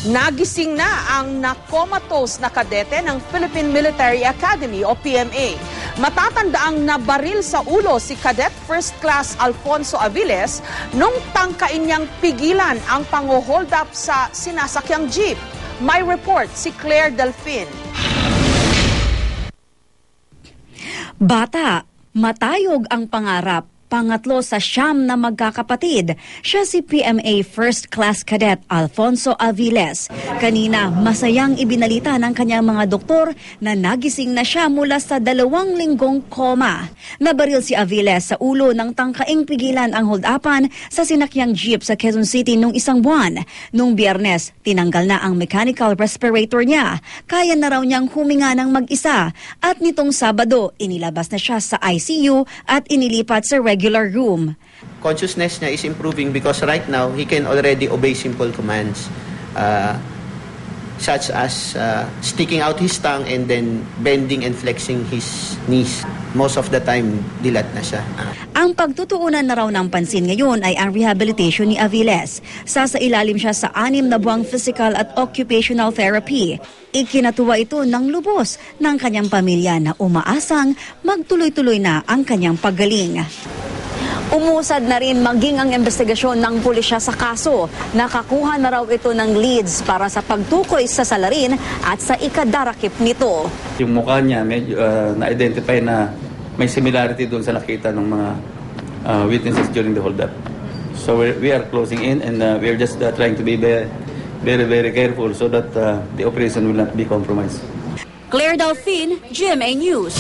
Nagising na ang na-comatose na kadete ng Philippine Military Academy o PMA. Matatandaang nabaril sa ulo si Cadet First Class Alfonso Aviles nung tangkain niyang pigilan ang pang-hold up sa sinasakyang jeep. May report si Claire Delfin. Bata, matayog ang pangarap. Pangatlo sa 9 na magkakapatid. Siya si PMA First Class Cadet Alfonso Aviles. Kanina, masayang ibinalita ng kanyang mga doktor na nagising na siya mula sa 2 linggong koma. Nabaril si Aviles sa ulo ng tangkaing pigilan ang hold-upan sa sinakyang jeep sa Quezon City nung 1 buwan. Nung Biyernes, tinanggal na ang mechanical respirator niya. Kaya na raw niyang huminga ng mag-isa. At nitong Sabado, inilabas na siya sa ICU at inilipat sa regular room. Consciousness niya is improving because right now he can already obey simple commands such as sticking out his tongue and then bending and flexing his knees. Most of the time, dilat na siya. Ang pagtutuunan na raw ng pansin ngayon ay ang rehabilitation ni Aviles. Sasailalim siya sa 6 na buwang physical at occupational therapy. Ikinatuwa ito ng lubos ng kanyang pamilya na umaasang magtuloy-tuloy na ang kanyang paggaling. Umusad na rin maging ang investigasyon ng pulisya sa kaso. Nakakuha na raw ito ng leads para sa pagtukoy sa salarin at sa ikadarakip nito. Yung mukha niya medyo na-identify na may similarity doon sa nakita ng mga witnesses during the hold-up. So we are closing in and we are just trying to be very careful so that the operation will not be compromised. Claire Delfin, GMA News.